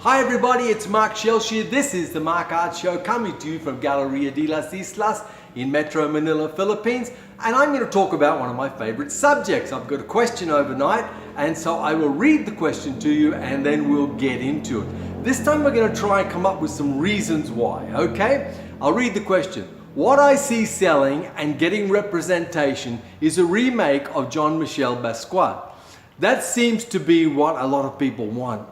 Hi everybody, it's Mark Shellshear. This is the Mark Art Show coming to you from Galleria de las Islas in Metro Manila, Philippines. And I'm going to talk about one of my favorite subjects. I've got a question overnight, and so I will read the question to you and then we'll get into it. This time we're going to try and come up with some reasons why, okay? I'll read the question. What I see selling and getting representation is a remake of Jean-Michel Basquiat. That seems to be what a lot of people want.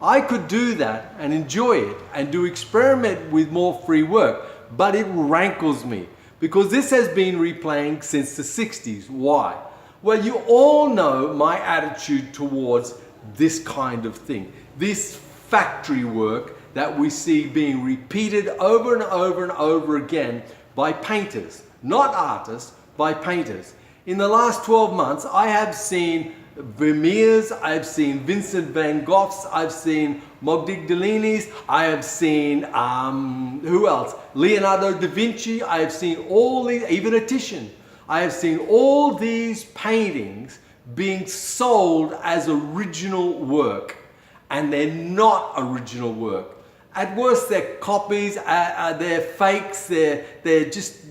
I could do that and enjoy it and do experiment with more free work, but it rankles me because this has been replaying since the 60s. Why? Well, you all know my attitude towards this kind of thing, this factory work that we see being repeated over and over and over again by painters, not artists, by painters. In the last 12 months, I have seen Vermeers, I've seen Vincent van Goghs, I've seen Modigliani's, I have seen, who else? Leonardo da Vinci, I have seen all these, even a Titian. I have seen all these paintings being sold as original work, and they're not original work. At worst, they're copies, they're fakes, they're just,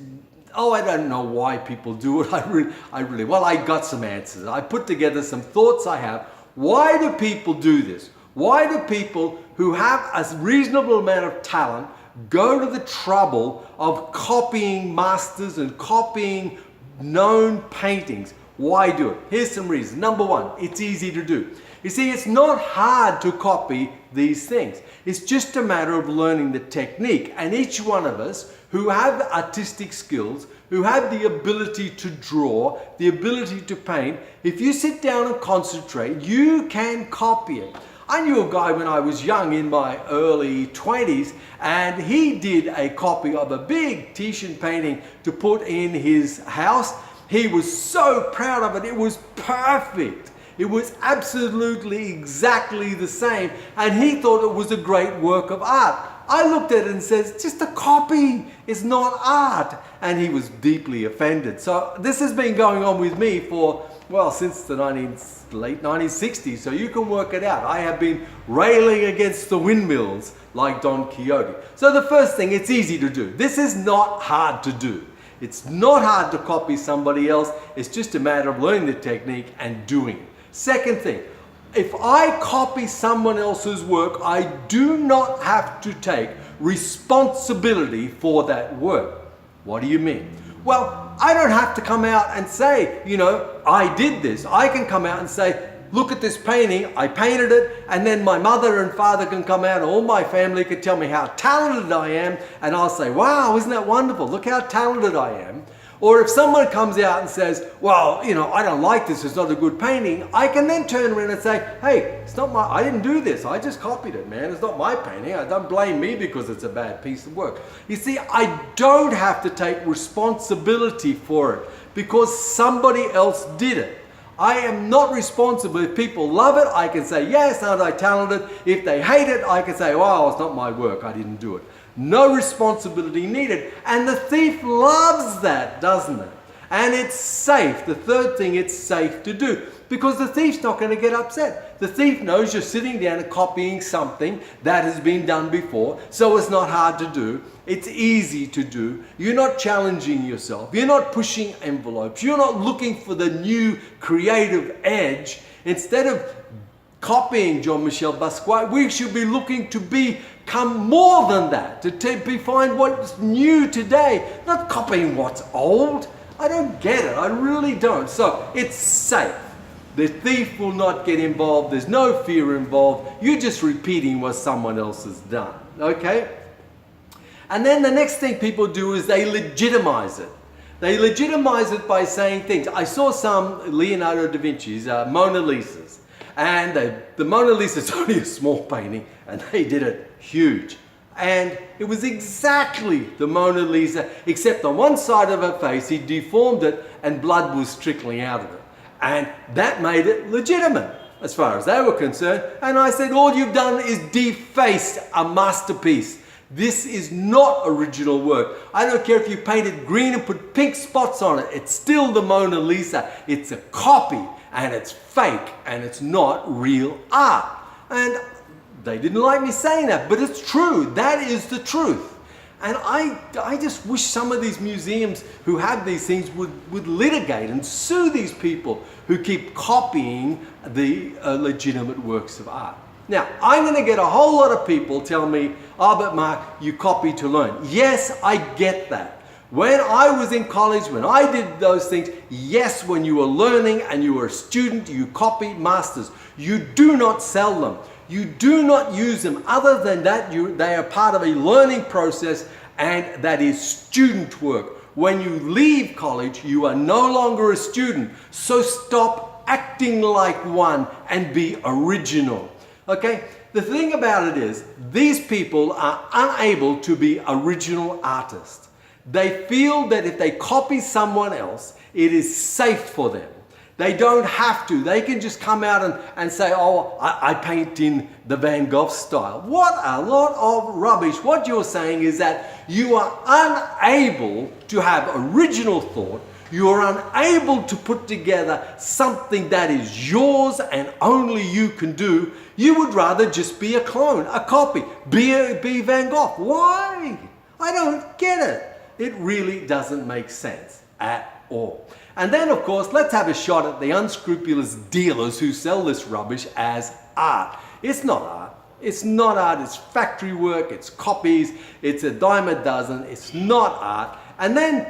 oh, I don't know why people do it. Well, I got some answers. I put together some thoughts I have. Why do people do this? Why do people who have a reasonable amount of talent go to the trouble of copying masters and copying known paintings? Why do it? Here's some reasons. Number one, it's easy to do. You see, it's not hard to copy these things. It's just a matter of learning the technique. And each one of us who have artistic skills, who have the ability to draw, the ability to paint, if you sit down and concentrate, you can copy it. I knew a guy when I was young, in my early 20s, and he did a copy of a big Titian painting to put in his house. He was so proud of it. It was perfect. It was absolutely exactly the same, and he thought it was a great work of art. I looked at it and said, it's just a copy, it's not art. And he was deeply offended. So this has been going on with me for, well, since the late 1960s, so you can work it out. I have been railing against the windmills like Don Quixote. So the first thing, it's easy to do. This is not hard to do. It's not hard to copy somebody else. It's just a matter of learning the technique and doing it. Second thing, if I copy someone else's work, I do not have to take responsibility for that work. What do you mean? Well, I don't have to come out and say, you know, I did this. I can come out and say, look at this painting, I painted it, and then my mother and father can come out and all my family can tell me how talented I am, and I'll say, wow, isn't that wonderful? Look how talented I am. Or if someone comes out and says, well, you know, I don't like this, it's not a good painting, I can then turn around and say, hey, it's not I didn't do this, I just copied it, man. It's not my painting. Don't blame me because it's a bad piece of work. You see, I don't have to take responsibility for it because somebody else did it. I am not responsible. If people love it, I can say, yes, aren't I talented? If they hate it, I can say, wow, it's not my work, I didn't do it. No responsibility needed. And the thief loves that, doesn't it? And it's safe. The third thing, it's safe to do because the thief's not going to get upset. The thief knows you're sitting down and copying something that has been done before, so it's not hard to do. It's easy to do. You're not challenging yourself. You're not pushing envelopes. You're not looking for the new creative edge. Instead of copying Jean-Michel Basquiat, we should be looking to become more than that, to find what's new today, not copying what's old. I don't get it, I really don't. So it's safe. The thief will not get involved, there's no fear involved, you're just repeating what someone else has done, okay? And then the next thing people do is they legitimize it. They legitimize it by saying things. I saw some Leonardo da Vinci's Mona Lisas. And the Mona Lisa is only a small painting, and they did it huge. And it was exactly the Mona Lisa, except on one side of her face, he deformed it, and blood was trickling out of it. And that made it legitimate, as far as they were concerned. And I said, all you've done is defaced a masterpiece. This is not original work. I don't care if you painted green and put pink spots on it. It's still the Mona Lisa. It's a copy, and it's fake, and it's not real art. And They didn't like me saying that, but it's true. That is the truth. And I just wish some of these museums who have these things would litigate and sue these people who keep copying the legitimate works of art. Now, I'm going to get a whole lot of people tell me, oh, but Mark, you copy to learn. Yes, I get that. When I was in college, when I did those things, yes, when you were learning and you were a student, you copied masters. You do not sell them. You do not use them. Other than that, they are part of a learning process, and that is student work. When you leave college, you are no longer a student. So stop acting like one and be original. Okay? The thing about it is, these people are unable to be original artists. They feel that if they copy someone else, it is safe for them. They don't have to. They can just come out and say, oh, I paint in the Van Gogh style. What a lot of rubbish. What you're saying is that you are unable to have original thought. You are unable to put together something that is yours and only you can do. You would rather just be a clone, a copy, be Van Gogh. Why? I don't get it. It really doesn't make sense at all. And then, of course, let's have a shot at the unscrupulous dealers who sell this rubbish as art. It's not art. It's not art. It's factory work. It's copies. It's a dime a dozen. It's not art. And then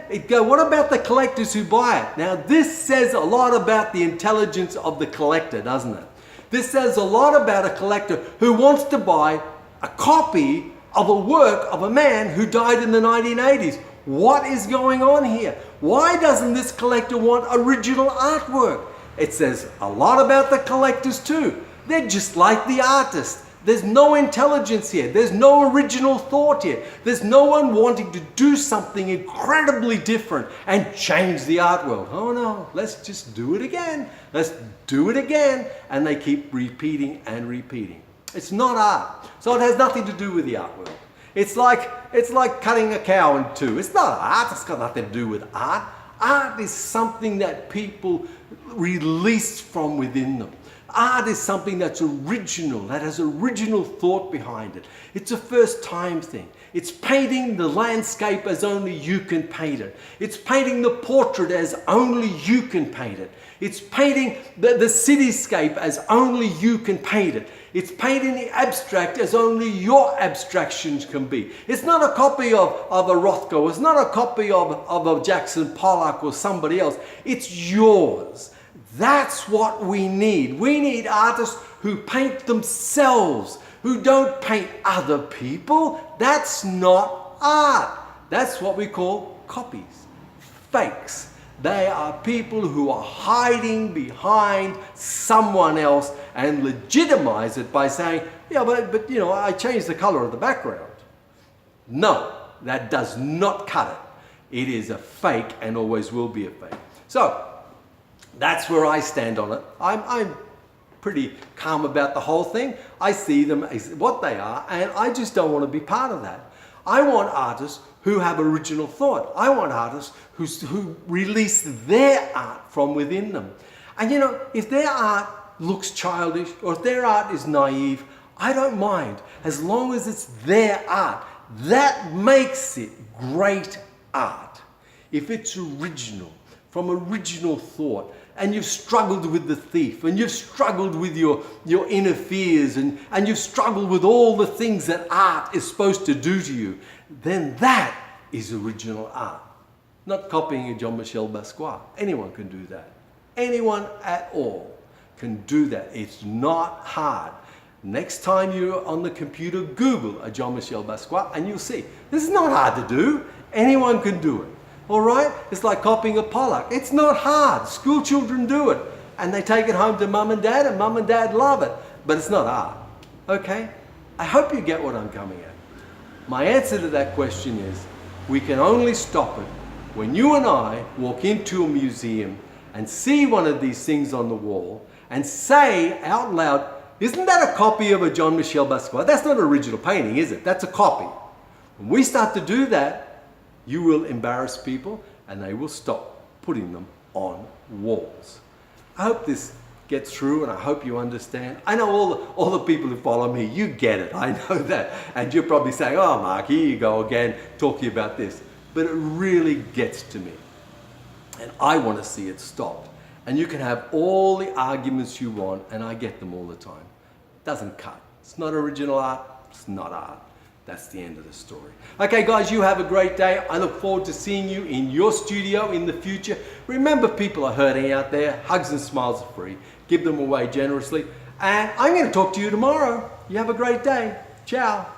what about the collectors who buy it? Now, this says a lot about the intelligence of the collector, doesn't it? This says a lot about a collector who wants to buy a copy of a work of a man who died in the 1980s. What is going on here? Why doesn't this collector want original artwork? It says a lot about the collectors too. They're just like the artist. There's no intelligence here. There's no original thought here. There's no one wanting to do something incredibly different and change the art world. Oh no, let's just do it again. Let's do it again. And they keep repeating and repeating. It's not art. So it has nothing to do with the art world. It's like cutting a cow in two. It's not art. It's got nothing to do with art. Art is something that people release from within them. Art is something that's original, that has original thought behind it. It's a first time thing. It's painting the landscape as only you can paint it. It's painting the portrait as only you can paint it. It's painting the cityscape as only you can paint it. It's painting the abstract as only your abstractions can be. It's not a copy of a Rothko. It's not a copy of a Jackson Pollock or somebody else. It's yours. That's what we need. We need artists who paint themselves, who don't paint other people. That's not art. That's what we call copies, fakes. They are people who are hiding behind someone else and legitimize it by saying, yeah, but you know, I changed the color of the background. No, that does not cut it. It is a fake and always will be a fake. So that's where I stand on it. I'm pretty calm about the whole thing. I see them as what they are, and I just don't want to be part of that. I want artists who have original thought. I want artists who release their art from within them. And you know, if their art looks childish or if their art is naive, I don't mind, as long as it's their art. That makes it great art. If it's original, from original thought, and you've struggled with the thief, and you've struggled with your inner fears, and you've struggled with all the things that art is supposed to do to you, then that is original art. Not copying a Jean-Michel Basquiat. Anyone can do that. Anyone at all can do that. It's not hard. Next time you're on the computer, Google a Jean-Michel Basquiat and you'll see. This is not hard to do. Anyone can do it. All right? It's like copying a Pollock. It's not hard. School children do it. And they take it home to mum and dad love it. But it's not art. Okay? I hope you get what I'm coming at. My answer to that question is, we can only stop it when you and I walk into a museum and see one of these things on the wall and say out loud, isn't that a copy of a Jean-Michel Basquiat? That's not an original painting, is it? That's a copy. When we start to do that, you will embarrass people and they will stop putting them on walls. I hope this get through, and I hope you understand. I know all the people who follow me, you get it, I know that. And you're probably saying, oh Mark, here you go again, talking about this. But it really gets to me. And I want to see it stopped. And you can have all the arguments you want, and I get them all the time. It doesn't cut. It's not original art, it's not art. That's the end of the story. Okay guys, you have a great day. I look forward to seeing you in your studio in the future. Remember, people are hurting out there. Hugs and smiles are free. Give them away generously. And I'm going to talk to you tomorrow. You have a great day. Ciao.